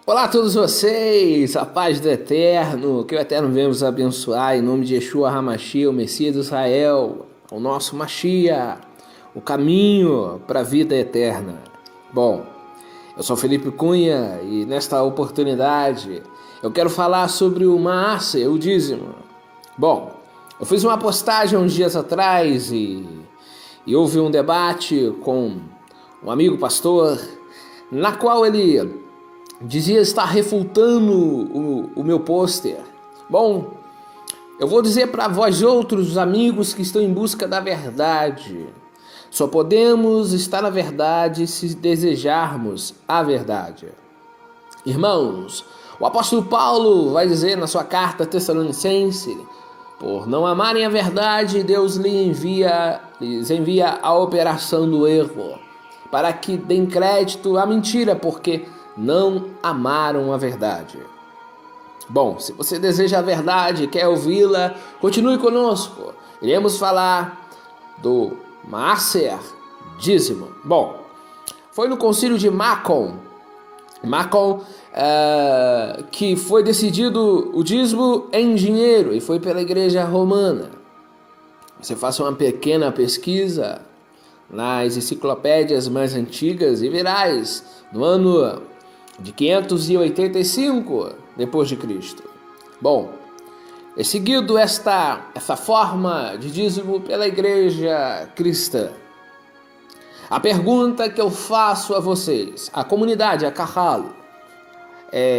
Olá a todos vocês, a paz do Eterno, que o Eterno venha nos abençoar em nome de Yeshua HaMashiach, o Messias de Israel, o nosso Mashiach, o caminho para a vida eterna. Bom, eu sou Felipe Cunha e nesta oportunidade eu quero falar sobre o Maaser, o dízimo. Bom, eu fiz uma postagem uns dias atrás e houve um debate com um amigo pastor, na qual ele dizia estar refutando o meu pôster. Bom, eu vou dizer para vós outros amigos que estão em busca da verdade. Só podemos estar na verdade se desejarmos a verdade. Irmãos, o apóstolo Paulo vai dizer na sua carta a Tessalonicense: por não amarem a verdade, Deus lhes envia a operação do erro, para que deem crédito à mentira, porque não amaram a verdade. Bom, se você deseja a verdade e quer ouvi-la, continue conosco. Iremos falar do Maaser, dízimo. Bom, foi no concílio de Macon que foi decidido o dízimo em dinheiro e foi pela igreja romana. Você faça uma pequena pesquisa nas enciclopédias mais antigas e verás no ano de 585 depois de Cristo. Bom, é seguido essa forma de dízimo pela igreja cristã. A pergunta que eu faço a vocês: a comunidade, a Kahal,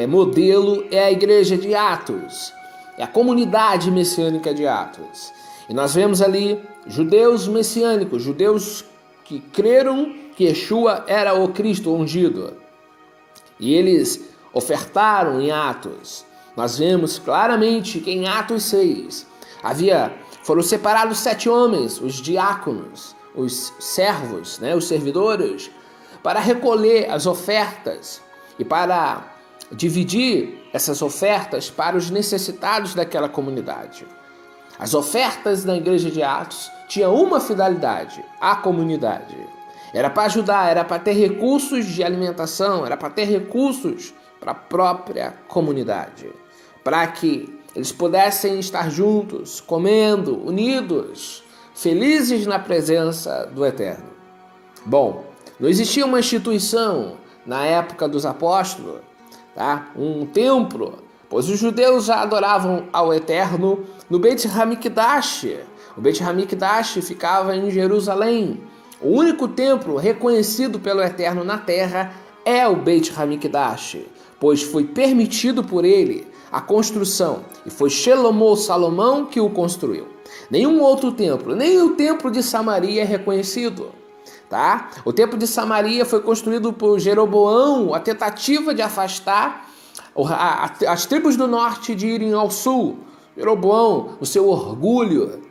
modelo é a igreja de Atos, é a comunidade messiânica de Atos. E nós vemos ali judeus messiânicos, judeus que creram que Yeshua era o Cristo ungido. E eles ofertaram em Atos. Nós vemos claramente que em Atos 6 foram separados 7 homens, os diáconos, os servos, os servidores, para recolher as ofertas e para dividir essas ofertas para os necessitados daquela comunidade. As ofertas da igreja de Atos tinham uma finalidade: a comunidade. Era para ajudar, era para ter recursos de alimentação, era para ter recursos para a própria comunidade, para que eles pudessem estar juntos, comendo, unidos, felizes na presença do Eterno. Bom, não existia uma instituição na época dos apóstolos, um templo, pois os judeus já adoravam ao Eterno no Beit Hamikdash. O Beit Hamikdash ficava em Jerusalém. O único templo reconhecido pelo Eterno na terra é o Beit Hamikdash, pois foi permitido por ele a construção, e foi Salomão que o construiu. Nenhum outro templo, nem o templo de Samaria é reconhecido. O templo de Samaria foi construído por Jeroboão, a tentativa de afastar as tribos do norte de irem ao sul. Jeroboão, o seu orgulho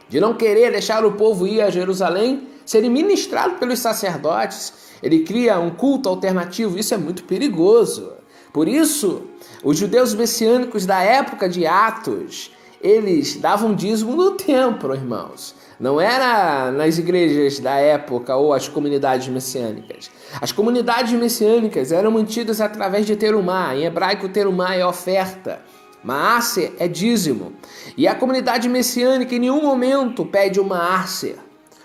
de não querer deixar o povo ir a Jerusalém, serem ministrados pelos sacerdotes, ele cria um culto alternativo. Isso é muito perigoso. Por isso, os judeus messiânicos da época de Atos, eles davam dízimo no templo, irmãos. Não era nas igrejas da época ou as comunidades messiânicas. As comunidades messiânicas eram mantidas através de terumá. Em hebraico, terumá é oferta. Maaser é dízimo. E a comunidade messiânica em nenhum momento pede o Maaser,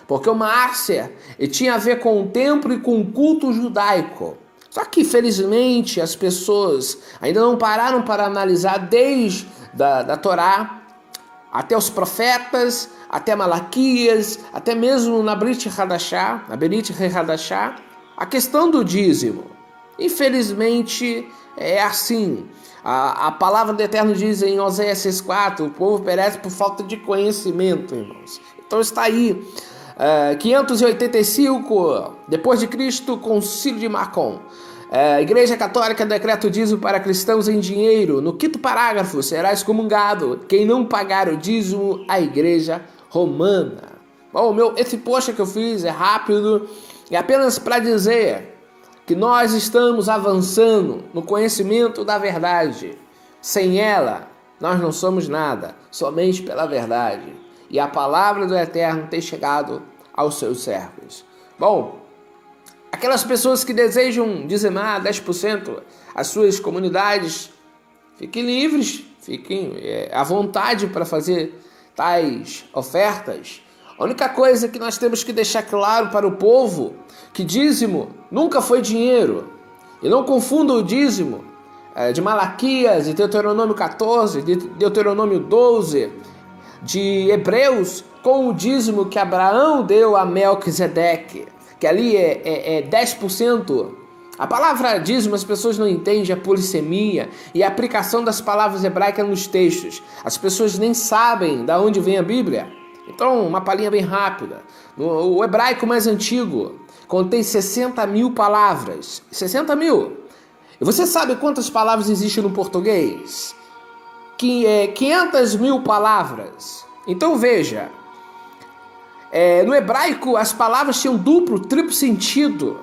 porque o Maaser tinha a ver com o templo e com o culto judaico. Só que, felizmente, as pessoas ainda não pararam para analisar desde da Torá até os profetas, até Malaquias, até mesmo na Brit Hadashah, a questão do dízimo. Infelizmente, é assim. A palavra do Eterno diz em Oséias 6,4: o povo perece por falta de conhecimento, irmãos. Então está aí, 585 depois de Cristo, concílio de Macon. A Igreja Católica decreta o dízimo para cristãos em dinheiro. No 5º parágrafo, será excomungado quem não pagar o dízimo à Igreja Romana. Bom, esse post que eu fiz é rápido, é apenas para dizer que nós estamos avançando no conhecimento da verdade. Sem ela, nós não somos nada, somente pela verdade. E a palavra do Eterno tem chegado aos seus servos. Bom, Aquelas pessoas que desejam dizimar 10% as suas comunidades, fiquem livres, fiquem à vontade para fazer tais ofertas. A única coisa que nós temos que deixar claro para o povo, que dízimo nunca foi dinheiro. E não confunda o dízimo de Malaquias, de Deuteronômio 14, de Deuteronômio 12, de Hebreus, com o dízimo que Abraão deu a Melquisedeque, que ali é 10%. A palavra dízimo as pessoas não entendem, a polissemia e a aplicação das palavras hebraicas nos textos. As pessoas nem sabem de onde vem a Bíblia. Então, uma palhinha bem rápida. O hebraico mais antigo contém 60 mil palavras. 60 mil. E você sabe quantas palavras existem no português? Que é 500 mil palavras. Então veja, no hebraico as palavras tinham duplo, triplo sentido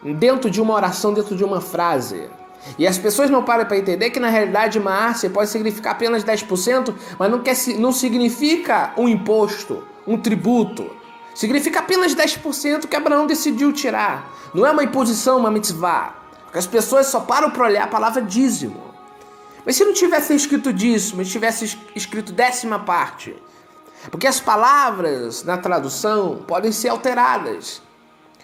dentro de uma oração, dentro de uma frase. E as pessoas não param para entender que na realidade Márcia pode significar apenas 10%, mas não significa um imposto, um tributo. Significa apenas 10% que Abraão decidiu tirar. Não é uma imposição, uma mitzvah. Porque as pessoas só param para olhar a palavra dízimo. Mas se não tivesse escrito dízimo, se tivesse escrito 10ª parte, porque as palavras na tradução podem ser alteradas.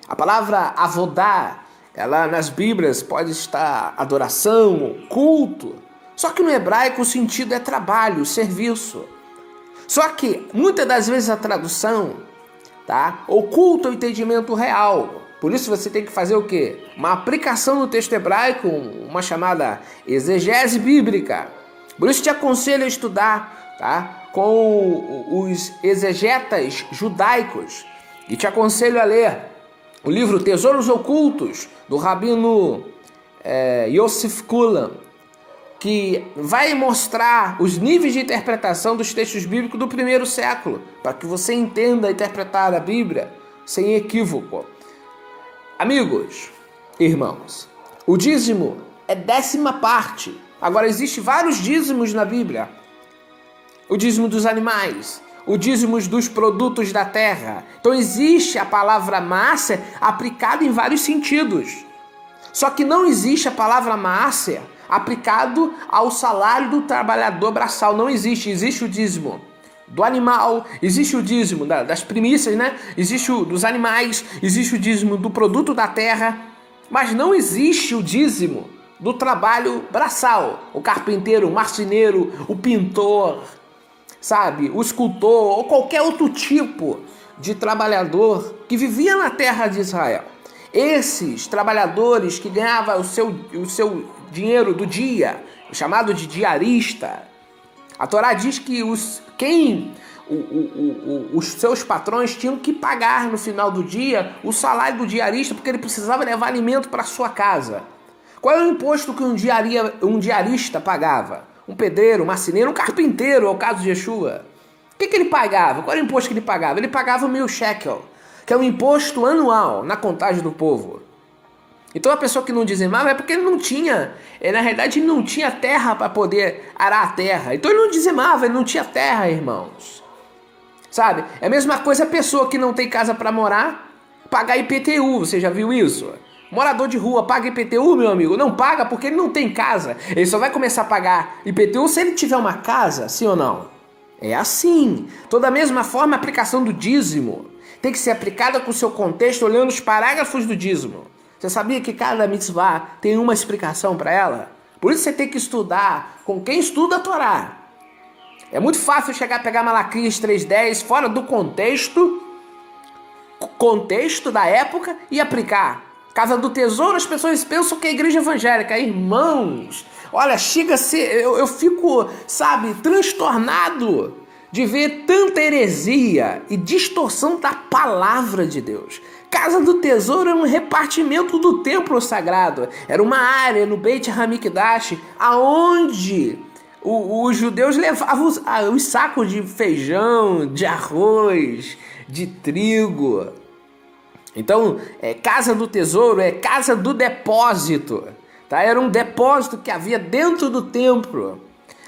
A palavra avodá, ela nas Bíblias pode estar adoração, culto. Só que no hebraico o sentido é trabalho, serviço. Só que muitas das vezes a tradução, oculta o entendimento real. Por isso você tem que fazer o quê? Uma aplicação no texto hebraico, uma chamada exegese bíblica. Por isso te aconselho a estudar, com os exegetas judaicos. E te aconselho a ler o livro Tesouros Ocultos, do rabino Yosef Kulan, que vai mostrar os níveis de interpretação dos textos bíblicos do primeiro século, para que você entenda interpretar a Bíblia sem equívoco. Amigos, irmãos, o dízimo é 10ª parte. Agora, existem vários dízimos na Bíblia. O dízimo dos animais, o dízimo dos produtos da terra. Então existe a palavra massa aplicada em vários sentidos. Só que não existe a palavra massa aplicado ao salário do trabalhador braçal. Não existe. Existe o dízimo do animal, existe o dízimo das primícias, existe o dos animais, existe o dízimo do produto da terra, mas não existe o dízimo do trabalho braçal. O carpinteiro, o marceneiro, o pintor, o escultor ou qualquer outro tipo de trabalhador que vivia na terra de Israel. Esses trabalhadores que ganhavam o seu dinheiro do dia, chamado de diarista, a Torá diz que os seus patrões tinham que pagar no final do dia o salário do diarista, porque ele precisava levar alimento para sua casa. Qual é o imposto que um diarista pagava? Um pedreiro, um marceneiro, um carpinteiro, é o caso de Yeshua. O que ele pagava? Qual era o imposto que ele pagava? Ele pagava 1.000 shekel, que é um imposto anual na contagem do povo. Então a pessoa que não dizimava é porque ele não tinha, na realidade ele não tinha terra para poder arar a terra. Então ele não dizimava, ele não tinha terra, irmãos. É a mesma coisa a pessoa que não tem casa para morar, pagar IPTU, você já viu isso? Morador de rua paga IPTU, meu amigo? Não paga porque ele não tem casa. Ele só vai começar a pagar IPTU se ele tiver uma casa, sim ou não? É assim. Toda a mesma forma, a aplicação do dízimo tem que ser aplicada com o seu contexto, olhando os parágrafos do dízimo. Você sabia que cada mitzvah tem uma explicação para ela? Por isso você tem que estudar com quem estuda a Torá. É muito fácil chegar a pegar Malaquias 3:10 fora do contexto da época e aplicar. Casa do Tesouro, as pessoas pensam que é a igreja evangélica. Irmãos, olha, chega a ser... Eu fico, transtornado de ver tanta heresia e distorção da palavra de Deus. Casa do Tesouro é um repartimento do templo sagrado. Era uma área no Beit HaMikdash, aonde os judeus levavam os sacos de feijão, de arroz, de trigo. Então, casa do tesouro é casa do depósito. Era um depósito que havia dentro do templo.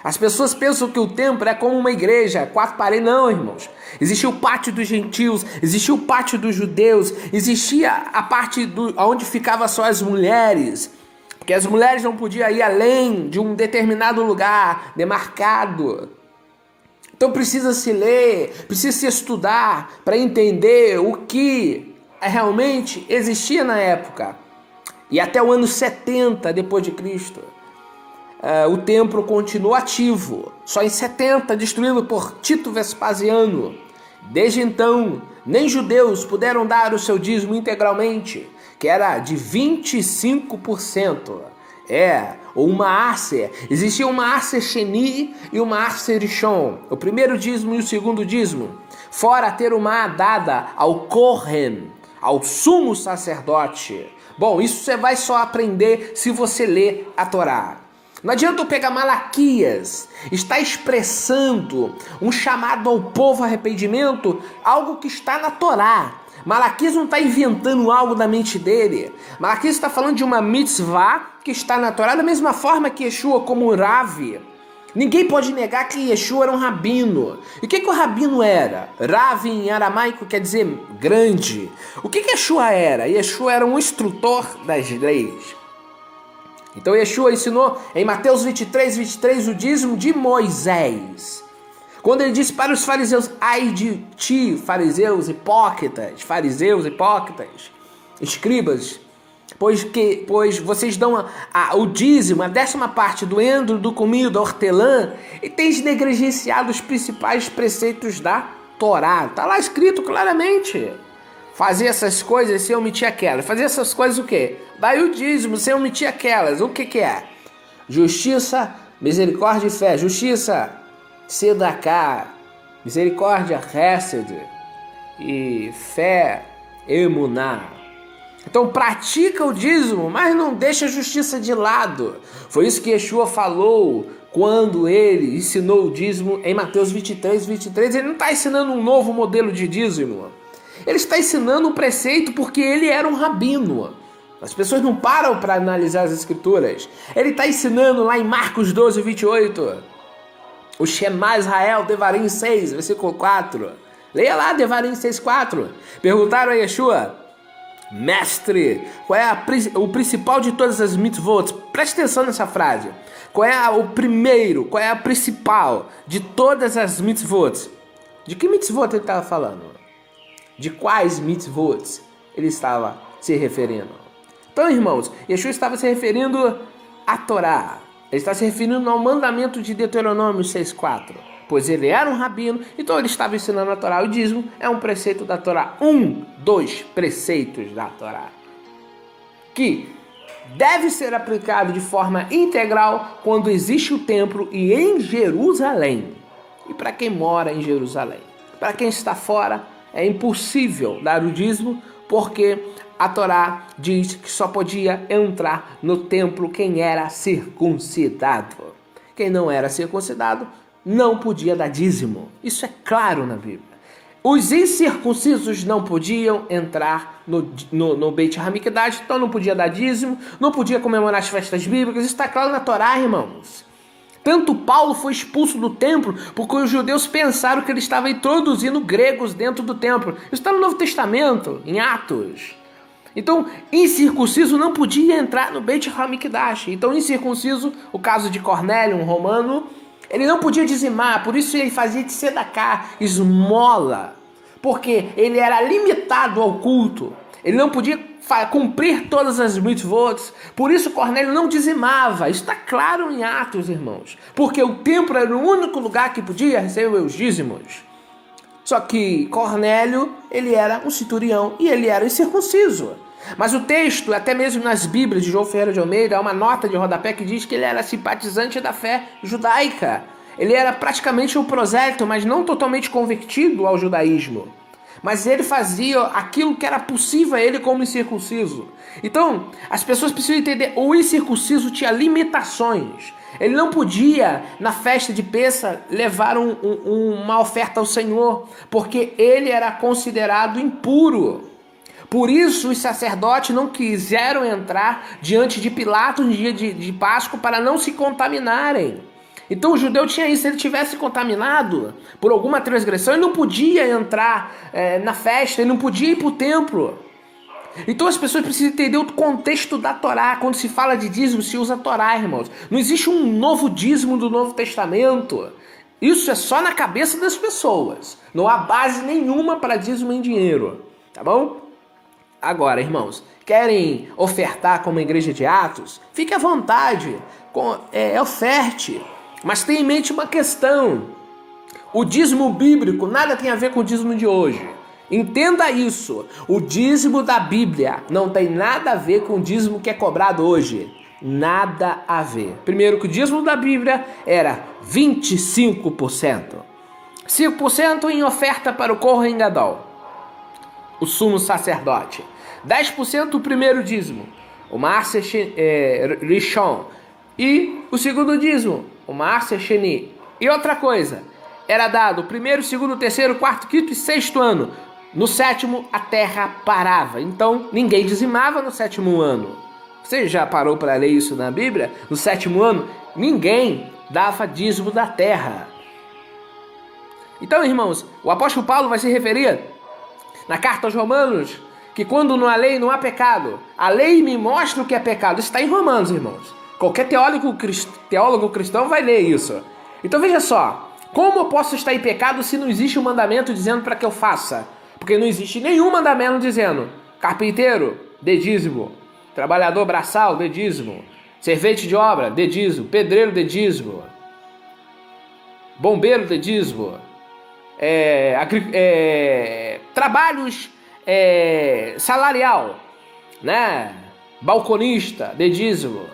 As pessoas pensam que o templo é como uma igreja, 4 paredes. Não, irmãos. Existia o pátio dos gentios, existia o pátio dos judeus, existia a parte onde ficavam só as mulheres, porque as mulheres não podiam ir além de um determinado lugar demarcado. Então precisa se ler, precisa se estudar para entender o que realmente existia na época. E até o ano 70 depois de Cristo, o templo continuou ativo. Só em 70, destruído por Tito Vespasiano. Desde então, nem judeus puderam dar o seu dízimo integralmente, que era de 25%. Ou uma arce. Existia uma arce Sheni e uma arce Rishon. O primeiro dízimo e o segundo dízimo. Fora ter uma dada ao Kohen, ao sumo sacerdote. Bom, isso você vai só aprender se você ler a Torá. Não adianta eu pegar Malaquias, está expressando um chamado ao povo a arrependimento, algo que está na Torá. Malaquias não está inventando algo da mente dele. Malaquias está falando de uma mitzvah que está na Torá, da mesma forma que Yeshua como Rav. Ninguém pode negar que Yeshua era um rabino. E o que o rabino era? Rav em aramaico quer dizer grande. O que Yeshua era? Yeshua era um instrutor das leis. Então Yeshua ensinou em Mateus 23, o dízimo de Moisés. Quando ele disse para os fariseus, ai de ti, fariseus hipócritas, escribas, pois vocês dão o dízimo, a 10ª do endro, do cominho, da hortelã, e tens negligenciado os principais preceitos da Torá. Está lá escrito claramente. Fazer essas coisas sem omitir aquelas. Fazer essas coisas o quê? Daí o dízimo sem omitir aquelas. O que é? Justiça, misericórdia e fé. Justiça, sedaká. Misericórdia, hesed. E fé, emuná. Então pratica o dízimo, mas não deixa a justiça de lado. Foi isso que Yeshua falou quando ele ensinou o dízimo em Mateus 23. Ele não está ensinando um novo modelo de dízimo. Ele está ensinando um preceito porque ele era um rabino. As pessoas não param para analisar as escrituras. Ele está ensinando lá em Marcos 12, 28. O Shema Israel, Devarim 6, versículo 4. Leia lá Devarim 6, 4. Perguntaram a Yeshua, mestre, qual é o principal de todas as mitzvot? Preste atenção nessa frase. Qual é o primeiro, qual é a principal de todas as mitzvot? De que mitzvot ele estava falando? De quais mitzvot ele estava se referindo? Então, irmãos, Yeshua estava se referindo à Torá. Ele está se referindo ao mandamento de Deuteronômio 6,4. Pois ele era um rabino, então ele estava ensinando a Torá. O dízimo é um preceito da Torá. Dois preceitos da Torá. Que deve ser aplicado de forma integral quando existe o templo e em Jerusalém. E para quem mora em Jerusalém? Para quem está fora, é impossível dar o dízimo, porque a Torá diz que só podia entrar no templo quem era circuncidado. Quem não era circuncidado não podia dar dízimo. Isso é claro na Bíblia. Os incircuncisos não podiam entrar no Beit HaMikdash, então não podia dar dízimo, não podia comemorar as festas bíblicas. Isso está claro na Torá, irmãos. Tanto Paulo foi expulso do templo porque os judeus pensaram que ele estava introduzindo gregos dentro do templo. Isso está no Novo Testamento, em Atos. Então, incircunciso não podia entrar no Beit HaMikdash. Então, incircunciso, o caso de Cornélio, um romano, ele não podia dizimar, por isso ele fazia de tzedakah, esmola, porque ele era limitado ao culto. Ele não podia cumprir todas as mitzvot, por isso Cornélio não dizimava. Isso está claro em Atos, irmãos, porque o templo era o único lugar que podia receber os dízimos. Só que Cornélio, ele era um centurião e ele era incircunciso. Mas o texto, até mesmo nas Bíblias de João Ferreira de Almeida, há uma nota de rodapé que diz que ele era simpatizante da fé judaica. Ele era praticamente um prosélito, mas não totalmente convertido ao judaísmo. Mas ele fazia aquilo que era possível a ele como incircunciso. Então, as pessoas precisam entender, o incircunciso tinha limitações. Ele não podia, na festa de Pêssar, levar uma oferta ao Senhor, porque ele era considerado impuro. Por isso, os sacerdotes não quiseram entrar diante de Pilatos no dia de Páscoa para não se contaminarem. Então o judeu tinha isso, se ele tivesse contaminado por alguma transgressão, ele não podia entrar na festa, ele não podia ir para o templo. Então as pessoas precisam entender o contexto da Torá. Quando se fala de dízimo, se usa a Torá, irmãos. Não existe um novo dízimo do Novo Testamento. Isso é só na cabeça das pessoas. Não há base nenhuma para dízimo em dinheiro, tá bom? Agora, irmãos, querem ofertar como a igreja de Atos? Fique à vontade, oferte. Mas tenha em mente uma questão. O dízimo bíblico nada tem a ver com o dízimo de hoje. Entenda isso. O dízimo da Bíblia não tem nada a ver com o dízimo que é cobrado hoje. Nada a ver. Primeiro que o dízimo da Bíblia era 25%. 5% em oferta para o Kohen Gadol, o sumo sacerdote. 10% o primeiro dízimo, o Maaser Rishon. E o segundo dízimo, o Maaser Sheni. E outra coisa, era dado o primeiro, segundo, terceiro, quarto, quinto e sexto ano. No sétimo, a terra parava. Então, ninguém dizimava no sétimo ano. Você já parou para ler isso na Bíblia? No sétimo ano, ninguém dava dízimo da terra. Então, irmãos, o apóstolo Paulo vai se referir na carta aos Romanos que quando não há lei, não há pecado. A lei me mostra o que é pecado. Isso está em Romanos, irmãos. Qualquer teólogo cristão vai ler isso. Então, veja só. Como eu posso estar em pecado se não existe um mandamento dizendo para que eu faça? Porque não existe nenhum mandamento dizendo carpinteiro, dê dízimo. Trabalhador braçal, dê dízimo. Servente de obra, dê dízimo. Pedreiro, dê dízimo. Bombeiro, dê dízimo. Trabalhos salarial, né? Balconista, dê dízimo.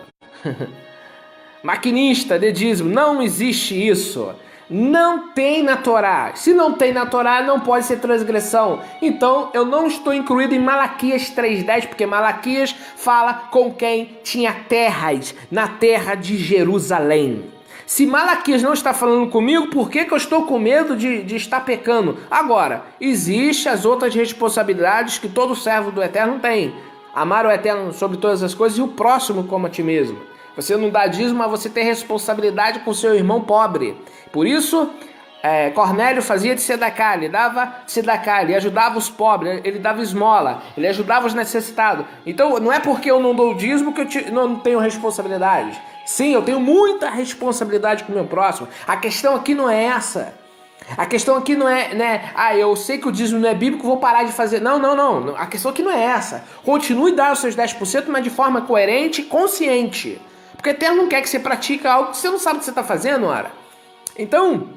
Maquinista, dê dízimo. Não existe isso. Não tem na Torá. Se não tem na Torá, não pode ser transgressão. Então, eu não estou incluído em Malaquias 3:10, porque Malaquias fala com quem tinha terras na terra de Jerusalém. Se Malaquias não está falando comigo, por que eu estou com medo de estar pecando? Agora, existem as outras responsabilidades que todo servo do Eterno tem. Amar o Eterno sobre todas as coisas e o próximo como a ti mesmo. Você não dá dízimo, mas você tem responsabilidade com seu irmão pobre. Por isso, Cornélio fazia de sedacá, ele dava sedacá, ele ajudava os pobres, ele dava esmola, ele ajudava os necessitados. Então, não é porque eu não dou dízimo que eu não tenho responsabilidade. Sim, eu tenho muita responsabilidade com o meu próximo. A questão aqui não é essa. A questão aqui não é, né? Eu sei que o dízimo não é bíblico, vou parar de fazer. Não. A questão aqui não é essa. Continue a dar os seus 10%, mas de forma coerente e consciente. Porque o Eterno não quer que você pratique algo que você não sabe o que você está fazendo, ora. Então,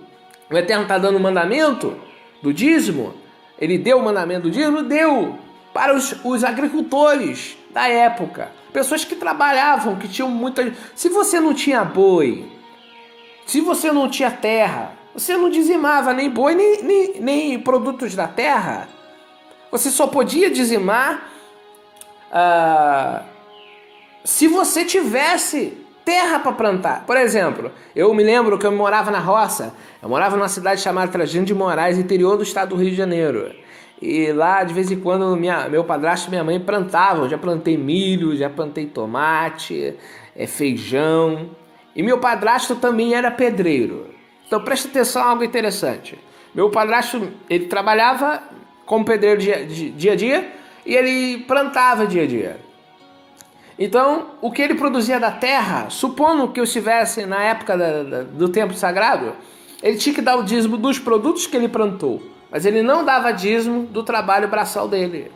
o Eterno está dando o mandamento do dízimo. Ele deu o mandamento do dízimo? Deu para os agricultores da época. Pessoas que trabalhavam, que tinham muita... Se você não tinha boi, se você não tinha terra, você não dizimava nem boi, nem produtos da terra. Você só podia dizimar se você tivesse terra para plantar. Por exemplo, eu me lembro que eu morava na roça. Eu morava numa cidade chamada Trajano de Moraes, interior do estado do Rio de Janeiro. E lá, de vez em quando, meu padrasto e minha mãe plantavam. Eu já plantei milho, já plantei tomate, feijão. E meu padrasto também era pedreiro. Então, presta atenção a algo interessante. Meu padrasto, ele trabalhava como pedreiro dia a dia e ele plantava dia a dia. Então, o que ele produzia da terra, supondo que eu estivesse na época do tempo sagrado, ele tinha que dar o dízimo dos produtos que ele plantou. Mas ele não dava dízimo do trabalho braçal dele.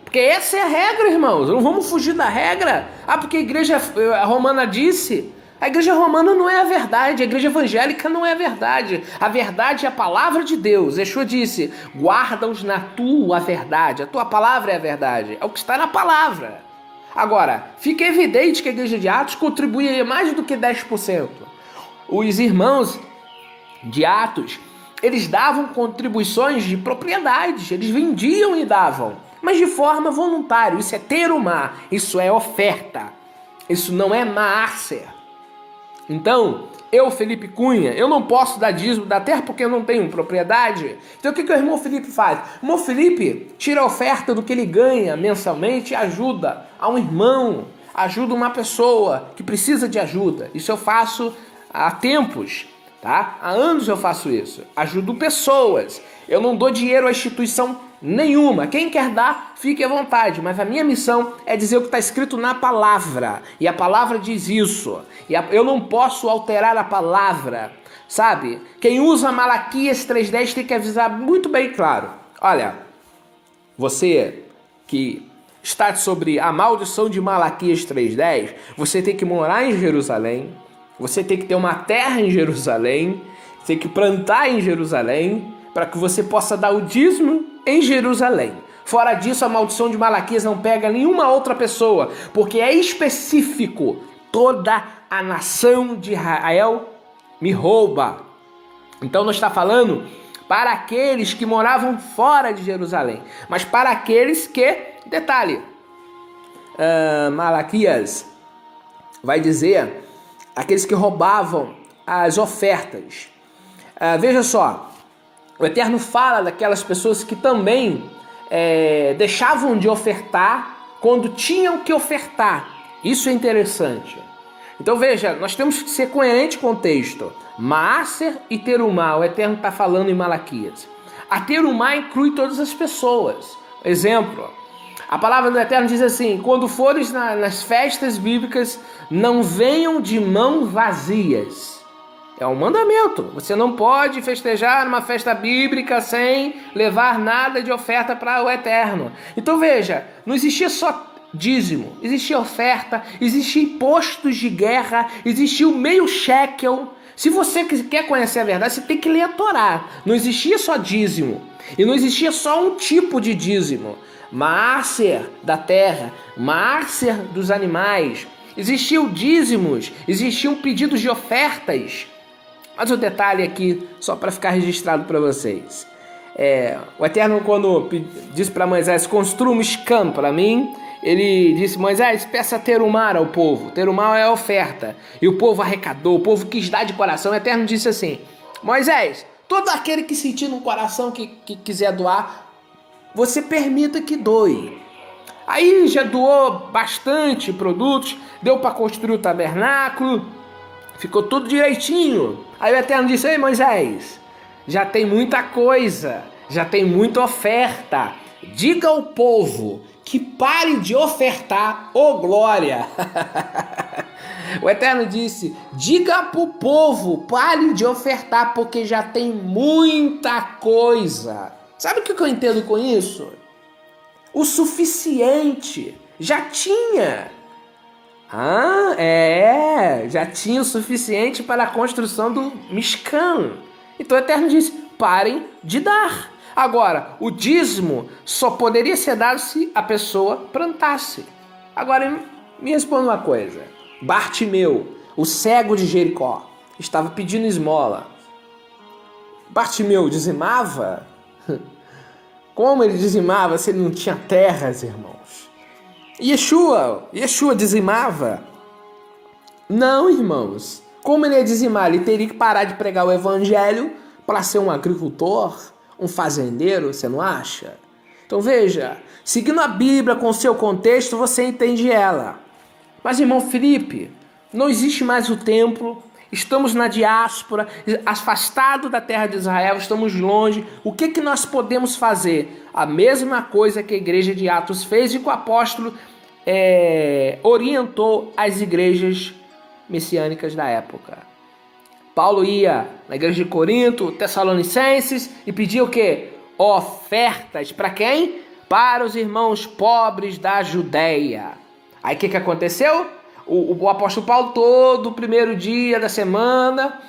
Porque essa é a regra, irmãos. Não vamos fugir da regra. Porque a igreja romana disse. A igreja romana não é a verdade. A igreja evangélica não é a verdade. A verdade é a palavra de Deus. Yeshua disse, guarda-os na tua verdade. A tua palavra é a verdade. É o que está na palavra. Agora, fica evidente que a igreja de Atos contribuía mais do que 10%. Os irmãos de Atos, eles davam contribuições de propriedades, eles vendiam e davam, mas de forma voluntária. Isso é terumá, isso é oferta, isso não é maaser. Então, eu, Felipe Cunha, eu não posso dar dízimo da terra porque eu não tenho propriedade. Então o que o irmão Felipe faz? O irmão Felipe tira a oferta do que ele ganha mensalmente e ajuda a um irmão, ajuda uma pessoa que precisa de ajuda. Isso eu faço há tempos, tá? Há anos eu faço isso. Ajudo pessoas. Eu não dou dinheiro a instituição nenhuma. Quem quer dar, fique à vontade. Mas a minha missão é dizer o que está escrito na palavra. E a palavra diz isso. Eu não posso alterar a palavra, sabe? Quem usa Malaquias 3:10 tem que avisar muito bem claro. Olha, você que está sobre a maldição de Malaquias 3:10, você tem que morar em Jerusalém, você tem que ter uma terra em Jerusalém, você tem que plantar em Jerusalém, para que você possa dar o dízimo em Jerusalém. Fora disso, a maldição de Malaquias não pega nenhuma outra pessoa, porque é específico. Toda a nação de Israel me rouba. Então não está falando para aqueles que moravam fora de Jerusalém, mas para aqueles que, detalhe, Malaquias vai dizer, aqueles que roubavam as ofertas. Veja só, o Eterno fala daquelas pessoas que também deixavam de ofertar quando tinham que ofertar. Isso é interessante. Então veja, nós temos que ser coerente com o texto. Maaser e Terumá, o Eterno está falando em Malaquias. A Terumá inclui todas as pessoas. Exemplo, a palavra do Eterno diz assim: quando fores nas festas bíblicas, não venham de mãos vazias. É um mandamento. Você não pode festejar numa festa bíblica sem levar nada de oferta para o Eterno. Então veja, não existia só dízimo, existia oferta, existia impostos de guerra, existia o meio shekel. Se você quer conhecer a verdade, você tem que ler a Torá. Não existia só dízimo, e não existia só um tipo de dízimo. Maaser da terra, maaser dos animais. Existiam dízimos, existiam pedidos de ofertas. Mas o detalhe aqui, só para ficar registrado para vocês. O Eterno, quando disse para Moisés: construa um Mishkan para mim, ele disse: Moisés, peça terumar ao povo. Terumar é a oferta. E o povo arrecadou, o povo quis dar de coração. O Eterno disse assim: Moisés, todo aquele que sentir no coração que quiser doar, você permita que doe. Aí já doou bastante produtos, deu para construir o tabernáculo, ficou tudo direitinho. Aí o Eterno disse: ei Moisés, já tem muita coisa, já tem muita oferta. Diga ao povo que pare de ofertar, ô glória. O Eterno disse: diga para o povo, pare de ofertar, porque já tem muita coisa. Sabe o que eu entendo com isso? O suficiente. Já tinha. Já tinha o suficiente para a construção do Mishkan. Então o Eterno disse: parem de dar. Agora, o dízimo só poderia ser dado se a pessoa plantasse. Agora, me responda uma coisa. Bartimeu, o cego de Jericó, estava pedindo esmola. Bartimeu dizimava? Como ele dizimava se ele não tinha terras, irmãos? Yeshua dizimava? Não, irmãos. Como ele ia dizimar? Ele teria que parar de pregar o evangelho para ser um agricultor, um fazendeiro, você não acha? Então veja, seguindo a Bíblia com o seu contexto, você entende ela. Mas, irmão Felipe, não existe mais o templo, estamos na diáspora, afastados da terra de Israel, estamos longe. O que nós podemos fazer? A mesma coisa que a igreja de Atos fez e que o apóstolo orientou as igrejas messiânicas da época. Paulo ia na igreja de Corinto, Tessalonicenses, e pedia o quê? Ofertas. Para quem? Para os irmãos pobres da Judéia. Aí o que aconteceu? O apóstolo Paulo, todo o primeiro dia da semana,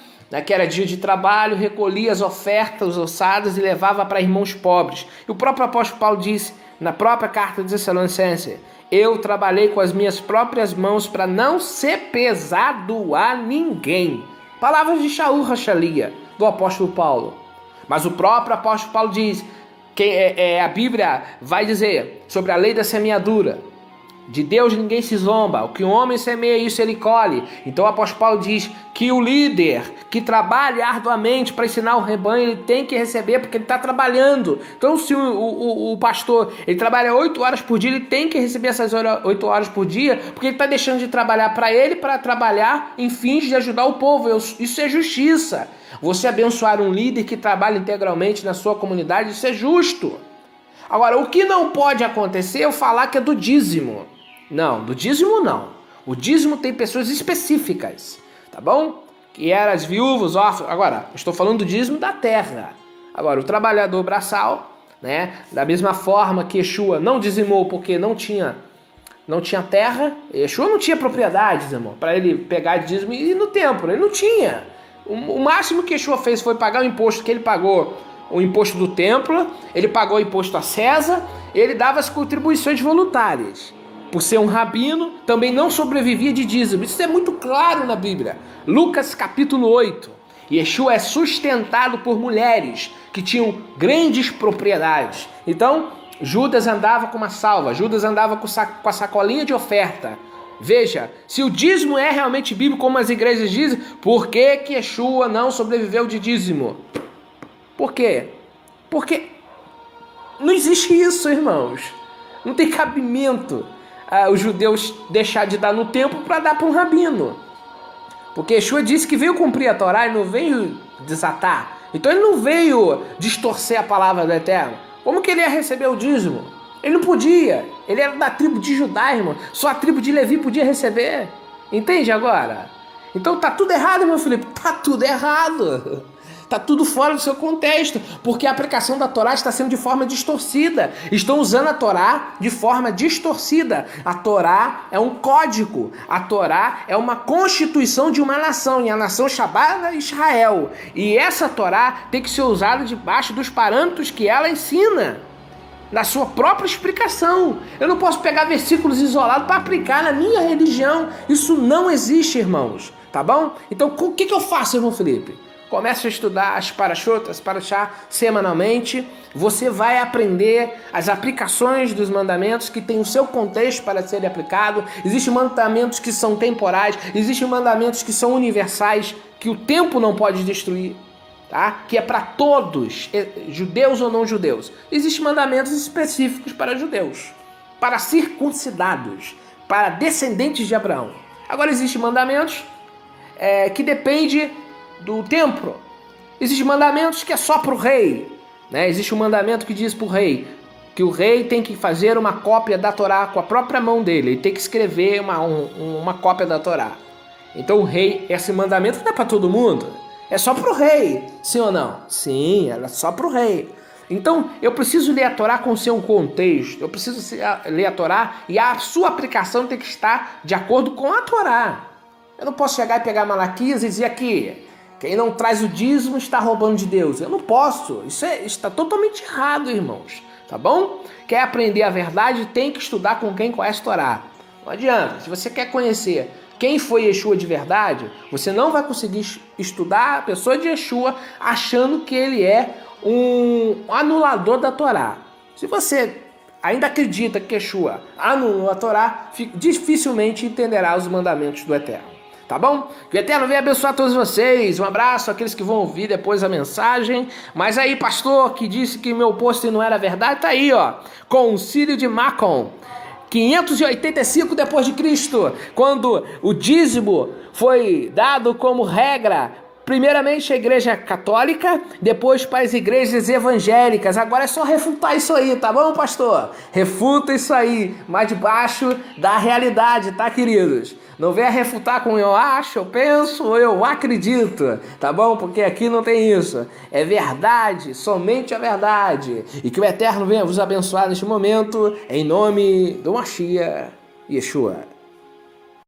que era dia de trabalho, recolhia as ofertas ossadas e levava para irmãos pobres. E o próprio apóstolo Paulo disse, na própria carta de Tessalonicenses: eu trabalhei com as minhas próprias mãos para não ser pesado a ninguém. Palavras de Shaul Rachalia, do apóstolo Paulo. Mas o próprio apóstolo Paulo diz, que a Bíblia vai dizer sobre a lei da semeadura. De Deus ninguém se zomba. O que o homem semeia, isso ele colhe. Então o apóstolo Paulo diz que o líder que trabalha arduamente para ensinar o rebanho, ele tem que receber porque ele está trabalhando. Então se o pastor ele trabalha 8 horas por dia, ele tem que receber essas 8 horas por dia, porque ele está deixando de trabalhar para ele para trabalhar em fins de ajudar o povo. Isso é justiça. Você abençoar um líder que trabalha integralmente na sua comunidade, isso é justo. Agora, o que não pode acontecer é eu falar que é do dízimo. Não, do dízimo não. O dízimo tem pessoas específicas, tá bom? Que eram as viúvas, órfãos. Agora, eu estou falando do dízimo da terra. Agora, o trabalhador braçal, né? Da mesma forma que Yeshua não dizimou porque não tinha terra, Yeshua não tinha propriedades, irmão, para ele pegar dízimo e ir no templo. Ele não tinha. O máximo que Yeshua fez foi pagar o imposto que ele pagou, o imposto do templo, ele pagou o imposto a César, ele dava as contribuições voluntárias. Por ser um rabino, também não sobrevivia de dízimo. Isso é muito claro na Bíblia. Lucas capítulo 8. Yeshua é sustentado por mulheres que tinham grandes propriedades. Então, Judas andava com uma salva, Judas andava com a sacolinha de oferta. Veja, se o dízimo é realmente bíblico, como as igrejas dizem, por que Yeshua não sobreviveu de dízimo? Por quê? Porque não existe isso, irmãos. Não tem cabimento os judeus deixar de dar no templo para dar para um rabino. Porque Yeshua disse que veio cumprir a Torá e não veio desatar. Então ele não veio distorcer a palavra do Eterno. Como que ele ia receber o dízimo? Ele não podia. Ele era da tribo de Judá, irmão. Só a tribo de Levi podia receber. Entende agora? Então tá tudo errado, meu Felipe. Tá tudo errado. Está tudo fora do seu contexto, porque a aplicação da Torá está sendo de forma distorcida. Estão usando a Torá de forma distorcida. A Torá é um código. A Torá é uma constituição de uma nação, e a nação chamada Israel. E essa Torá tem que ser usada debaixo dos parâmetros que ela ensina, na sua própria explicação. Eu não posso pegar versículos isolados para aplicar na minha religião. Isso não existe, irmãos. Tá bom? Então, o que eu faço, irmão Felipe? Comece a estudar as Parashá semanalmente. Você vai aprender as aplicações dos mandamentos que têm o seu contexto para serem aplicados. Existem mandamentos que são temporais, existem mandamentos que são universais, que o tempo não pode destruir, tá? Que é para todos, judeus ou não judeus. Existem mandamentos específicos para judeus, para circuncidados, para descendentes de Abraão. Agora existem mandamentos que dependem do templo. Existem mandamentos que é só para o rei, né? Existe um mandamento que diz para o rei que o rei tem que fazer uma cópia da Torá com a própria mão dele. Ele tem que escrever uma cópia da Torá. Então o rei, esse mandamento não é para todo mundo. É só para o rei, sim ou não? Sim, é só para o rei. Então eu preciso ler a Torá com o seu contexto. Eu preciso ler a Torá e a sua aplicação tem que estar de acordo com a Torá. Eu não posso chegar e pegar Malaquias e dizer aqui: quem não traz o dízimo está roubando de Deus. Eu não posso. Isso está totalmente errado, irmãos. Tá bom? Quer aprender a verdade, tem que estudar com quem conhece a Torá. Não adianta. Se você quer conhecer quem foi Yeshua de verdade, você não vai conseguir estudar a pessoa de Yeshua achando que ele é um anulador da Torá. Se você ainda acredita que Yeshua anulou a Torá, dificilmente entenderá os mandamentos do Eterno. Tá bom? Que o Eterno venha abençoar todos vocês. Um abraço àqueles que vão ouvir depois a mensagem. Mas aí, pastor, que disse que meu post não era verdade, tá aí, ó. Concílio de Macon, 585 depois de Cristo, quando o dízimo foi dado como regra, primeiramente a igreja católica, depois para as igrejas evangélicas. Agora é só refutar isso aí, tá bom, pastor? Refuta isso aí, mas debaixo da realidade, tá, queridos? Não venha refutar com eu acho, eu penso ou eu acredito, tá bom? Porque aqui não tem isso. É verdade, somente a verdade. E que o Eterno venha vos abençoar neste momento, em nome do Mashiach Yeshua.